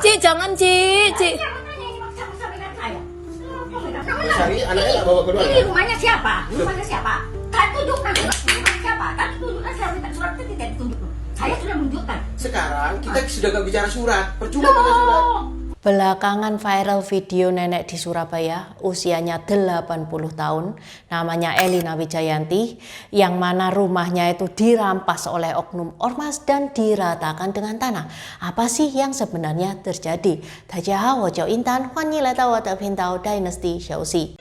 Ci, jangan Ci. Sari, anaknya nggak bawa kedua. Ini rumahnya siapa? Rumahnya siapa? Kan tunjukkan rumahnya siapa? Kan tunjukkan, saya minta surat itu tidak ditunjuk. Saya sudah menunjukkan. Sekarang kita sudah nggak bicara surat, percuma bicara surat. Belakangan viral video nenek di Surabaya, usianya 80 tahun, namanya Elina Wijayanti, yang mana rumahnya itu dirampas oleh oknum ormas dan diratakan dengan tanah. Apa sih yang sebenarnya terjadi? Dajaha Wojo Intan, Wanileta Wata Bintao Dynasty Xiaoxi.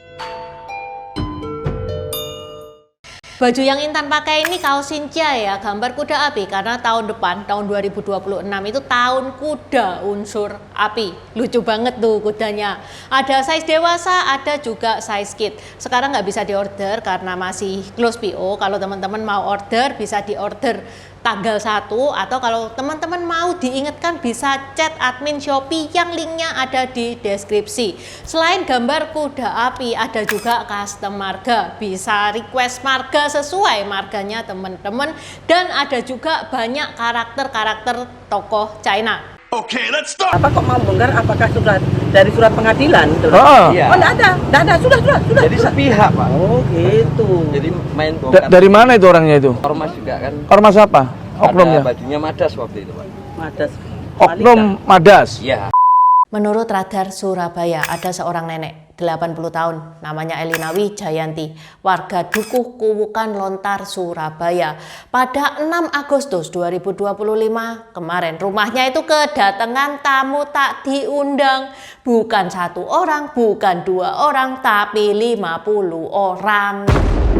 Baju yang Intan pakai ini kaos Xinjia ya, gambar kuda api, karena tahun depan, tahun 2026 itu tahun kuda unsur api. Lucu banget tuh kudanya. Ada size dewasa, ada juga size kid. Sekarang nggak bisa diorder karena masih close PO. Kalau teman-teman mau order, bisa diorder tanggal 1, atau kalau teman-teman mau diingatkan bisa chat admin Shopee yang linknya ada di deskripsi. Selain gambar kuda api, ada juga custom marga, bisa request marga sesuai marganya teman-teman, dan ada juga banyak karakter-karakter tokoh China. Oke, let's start. Apa kok mau bongkar? Apakah surat dari surat pengadilan? Iya. Oh, enggak ada. Sudah. Jadi sepihak, Pak. Oh, gitu. Jadi main bongkar. Dari mana itu orangnya itu? Ormas juga kan. Ormas apa? Oknumnya? Ada bajunya Madas waktu itu, Pak. Madas. Oknum Madas? Iya. Menurut Radar Surabaya, ada seorang nenek 80 tahun, namanya Elina Wijayanti, warga Dukuh Kuwukan Lontar, Surabaya. Pada 6 Agustus 2025 kemarin, rumahnya itu kedatangan tamu tak diundang. Bukan 1 orang, bukan 2 orang, tapi 50 orang.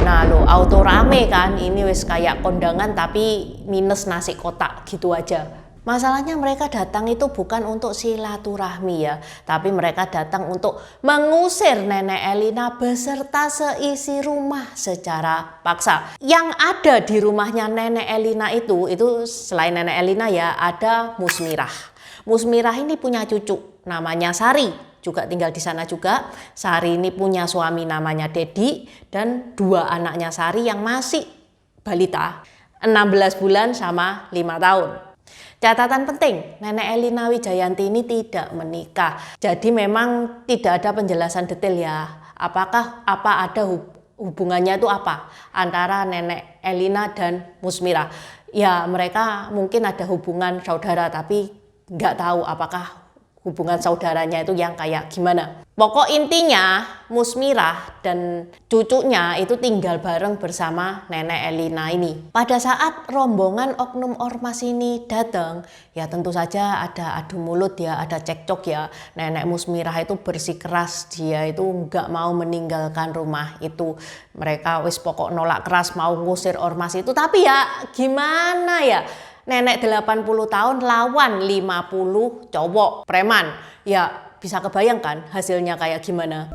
Nah lo, auto rame kan, ini wis kayak kondangan tapi minus nasi kotak gitu aja. Masalahnya mereka datang itu bukan untuk silaturahmi ya, tapi mereka datang untuk mengusir nenek Elina beserta seisi rumah secara paksa. Yang ada di rumahnya nenek Elina itu selain nenek Elina ya, ada Musmirah. Musmirah ini punya cucu namanya Sari, juga tinggal di sana juga. Sari ini punya suami namanya Dedi dan 2 anaknya Sari yang masih balita, 16 bulan sama 5 tahun. Catatan penting, nenek Elina Wijayanti ini tidak menikah. Jadi memang tidak ada penjelasan detail ya. Apa ada hubungannya itu apa antara nenek Elina dan Musmirah. Ya mereka mungkin ada hubungan saudara, tapi nggak tahu apakah hubungan saudaranya itu yang kayak gimana. Pokok intinya Musmirah dan cucunya itu tinggal bareng bersama nenek Elina ini. Pada saat rombongan oknum ormas ini datang, ya tentu saja ada adu mulut ya, ada cekcok ya. Nenek Musmirah itu bersikeras, dia itu nggak mau meninggalkan rumah itu. Mereka wis pokok nolak keras mau ngusir ormas itu, tapi ya gimana ya? Nenek 80 tahun lawan 50 cowok preman. Ya bisa kebayangkan hasilnya kayak gimana.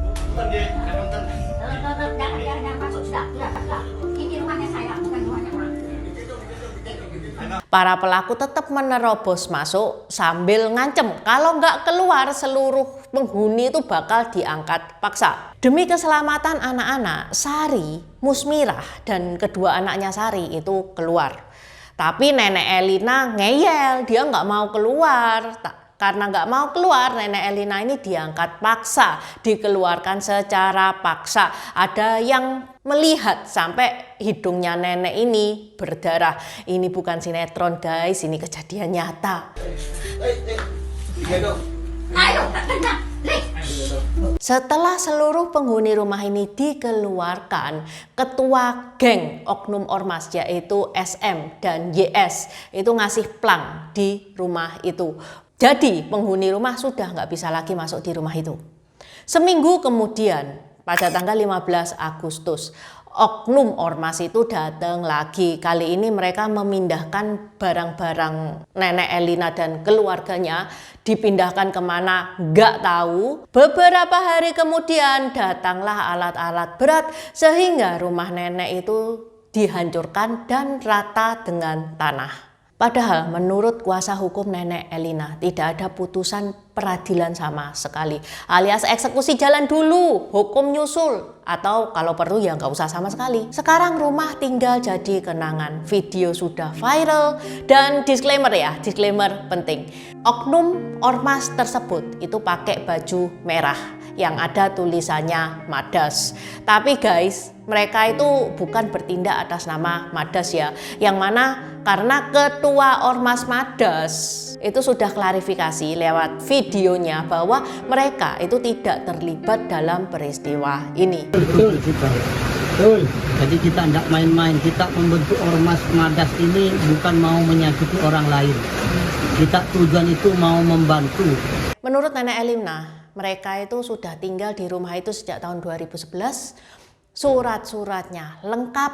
Para pelaku tetap menerobos masuk sambil ngancem kalau nggak keluar seluruh penghuni itu bakal diangkat paksa. Demi keselamatan anak-anak, Sari, Musmirah dan kedua anaknya Sari itu keluar. Tapi nenek Elina ngeyel, dia nggak mau keluar. Karena nggak mau keluar, nenek Elina ini diangkat paksa, dikeluarkan secara paksa. Ada yang melihat sampai hidungnya nenek ini berdarah. Ini bukan sinetron guys, ini kejadian nyata. Setelah seluruh penghuni rumah ini dikeluarkan, ketua geng oknum ormas yaitu SM dan YS itu ngasih plang di rumah itu. Jadi penghuni rumah sudah nggak bisa lagi masuk di rumah itu. Seminggu kemudian pada tanggal 15 Agustus, oknum ormas itu datang lagi. Kali ini mereka memindahkan barang-barang nenek Elina dan keluarganya, dipindahkan kemana nggak tahu. Beberapa hari kemudian datanglah alat-alat berat sehingga rumah nenek itu dihancurkan dan rata dengan tanah. Padahal menurut kuasa hukum Nenek Elina tidak ada putusan peradilan sama sekali, alias eksekusi jalan dulu, hukum nyusul, atau kalau perlu ya nggak usah sama sekali. Sekarang rumah tinggal jadi kenangan, video sudah viral, dan disclaimer ya, disclaimer penting. Oknum ormas tersebut itu pakai baju merah yang ada tulisannya Madas. Tapi guys, mereka itu bukan bertindak atas nama Madas ya, yang mana karena ketua Ormas Madas itu sudah klarifikasi lewat videonya bahwa mereka itu tidak terlibat dalam peristiwa ini. Betul. Jadi kita tidak main-main, kita membentuk Ormas Madas ini bukan mau menyakiti orang lain. Kita tujuan itu mau membantu. Menurut Nenek Elina, mereka itu sudah tinggal di rumah itu sejak tahun 2011. Surat-suratnya lengkap,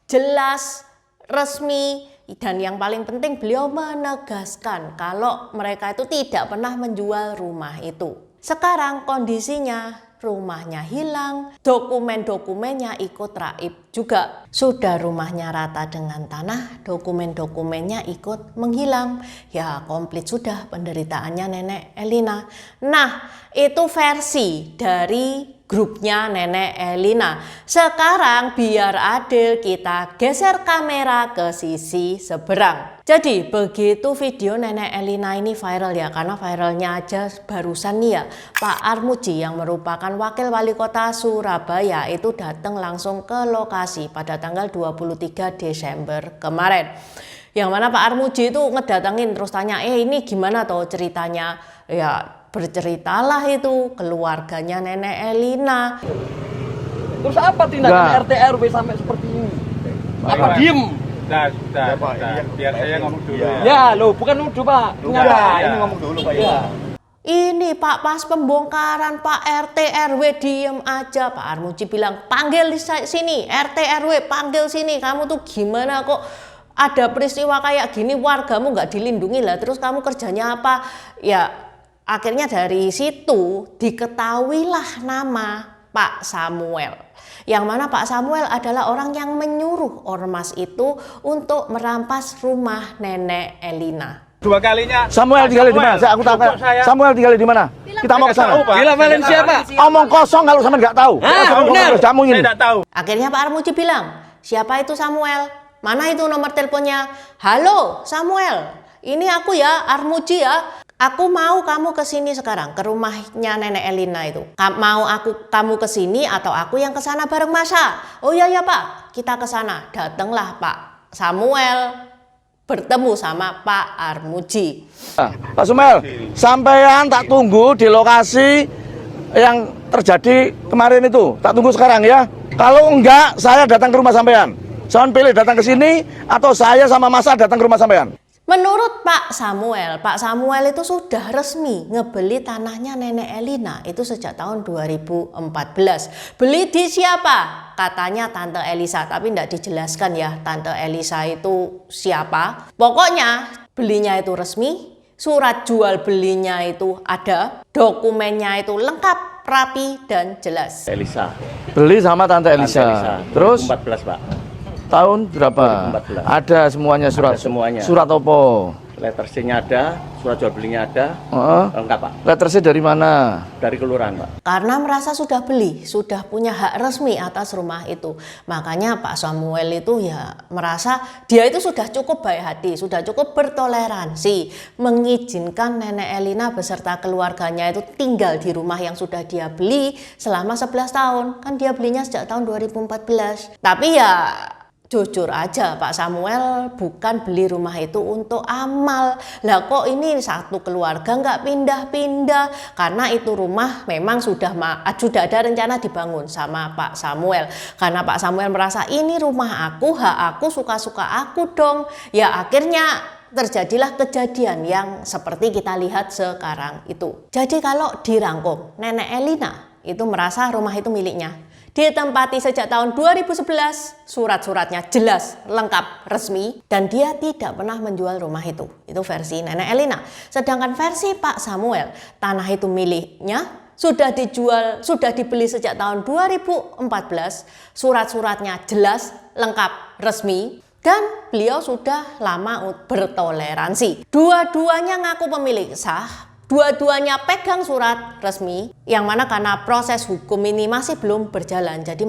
jelas, resmi, dan yang paling penting beliau menegaskan kalau mereka itu tidak pernah menjual rumah itu. Sekarang kondisinya rumahnya hilang, dokumen-dokumennya ikut raib juga. Sudah rumahnya rata dengan tanah, dokumen-dokumennya ikut menghilang. Ya komplit sudah penderitaannya Nenek Elina. Nah, itu versi dari grupnya Nenek Elina. Sekarang biar adil kita geser kamera ke sisi seberang. Jadi begitu video Nenek Elina ini viral ya, karena viralnya aja barusan nih ya, Pak Armuji yang merupakan Wakil Wali Kota Surabaya itu datang langsung ke lokasi pada tanggal 23 Desember kemarin. Yang mana Pak Armuji itu ngedatengin terus tanya, ini gimana toh ceritanya? Ya berceritalah itu keluarganya Nenek Elina. Terus apa tindakan RT RW sampai seperti ini? Apa diem? Sudah, biar saya ngomong dulu. Ya, lo bukan nuduh Pak. Kenapa? Ini ngomong dulu Pak. Ya. Ini Pak pas pembongkaran Pak RT RW diem aja. Pak Armuji bilang panggil di sini, RT RW panggil sini. Kamu tuh gimana kok ada peristiwa kayak gini wargamu nggak dilindungi lah. Terus kamu kerjanya apa? Ya akhirnya dari situ diketahuilah nama Pak Samuel. Yang mana Pak Samuel adalah orang yang menyuruh ormas itu untuk merampas rumah Nenek Elina. Dua kalinya. Samuel tinggal di mana? Aku tanya. Samuel tinggal di mana? Kita mau ke sana. Gila Valencia Pak. Omong kosong kalau sama nggak tahu. Benar. Kamu ini. Saya tidak tahu. Akhirnya Pak Armuji bilang, siapa itu Samuel? Mana itu nomor teleponnya? Halo Samuel, ini aku ya Armuji ya. Aku mau kamu ke sini sekarang, ke rumahnya Nenek Elina itu. Mau kamu ke sini atau aku yang ke sana bareng Masa? Oh iya ya Pak, kita ke sana. Datanglah Pak Samuel bertemu sama Pak Armuji. Pak Samuel, sampean tak tunggu di lokasi yang terjadi kemarin itu. Tak tunggu sekarang ya. Kalau enggak, saya datang ke rumah sampean. Jangan pilih datang ke sini atau saya sama Masa datang ke rumah sampean. Menurut Pak Samuel itu sudah resmi ngebeli tanahnya Nenek Elina itu sejak tahun 2014. Beli di siapa? Katanya Tante Elisa, tapi tidak dijelaskan ya Tante Elisa itu siapa. Pokoknya belinya itu resmi, surat jual belinya itu ada, dokumennya itu lengkap, rapi dan jelas. Elisa. Beli sama Tante Elisa. Terus 14 Pak. tahun berapa? 2014. Ada semuanya surat. Ada semuanya. Surat apa? Letter C-nya ada, surat jual belinya ada. Lengkap Pak. Letter C dari mana? Dari kelurahan Pak. Karena merasa sudah beli, sudah punya hak resmi atas rumah itu. Makanya Pak Samuel itu ya merasa dia itu sudah cukup baik hati, sudah cukup bertoleransi, mengizinkan Nenek Elina beserta keluarganya itu tinggal di rumah yang sudah dia beli selama 11 tahun. Kan dia belinya sejak tahun 2014. Tapi ya jujur aja Pak Samuel bukan beli rumah itu untuk amal. Lah kok ini satu keluarga nggak pindah-pindah? Karena itu rumah memang sudah ada rencana dibangun sama Pak Samuel. Karena Pak Samuel merasa ini rumah aku, hak aku, suka-suka aku dong. Ya akhirnya terjadilah kejadian yang seperti kita lihat sekarang itu. Jadi kalau dirangkum, Nenek Elina itu merasa rumah itu miliknya. Ditempati sejak tahun 2011, surat-suratnya jelas, lengkap, resmi, dan dia tidak pernah menjual rumah itu. Itu versi Nenek Elina. Sedangkan versi Pak Samuel, tanah itu miliknya, sudah dijual, sudah dibeli sejak tahun 2014, surat-suratnya jelas, lengkap, resmi, Dan beliau sudah lama bertoleransi. Dua-duanya ngaku pemilik sah, dua-duanya pegang surat resmi, yang mana karena proses hukum ini masih belum berjalan, jadi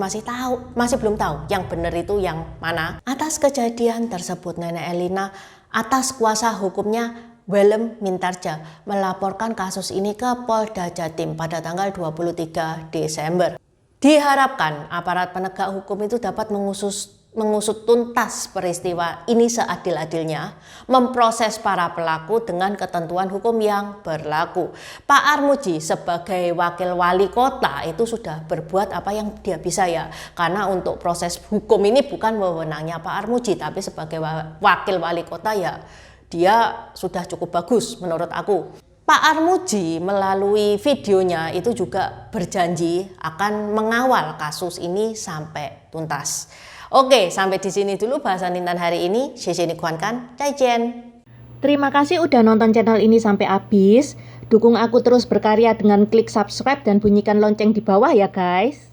masih belum tahu yang benar itu yang mana. Atas kejadian tersebut, Nenek Elina atas kuasa hukumnya Willem Mintarja melaporkan kasus ini ke Polda Jatim pada tanggal 23 Desember. Diharapkan aparat penegak hukum itu dapat mengusut tuntas peristiwa ini seadil-adilnya, memproses para pelaku dengan ketentuan hukum yang berlaku. Pak Armuji sebagai wakil wali kota itu sudah berbuat apa yang dia bisa ya, karena untuk proses hukum ini bukan wewenangnya Pak Armuji, tapi sebagai wakil wali kota ya dia sudah cukup bagus menurut aku. Pak Armuji melalui videonya itu juga berjanji akan mengawal kasus ini sampai tuntas. Oke, sampai di sini dulu bahasan Intan hari ini. Terima kasih udah nonton channel ini sampai habis. Dukung aku terus berkarya dengan klik subscribe dan bunyikan lonceng di bawah ya guys.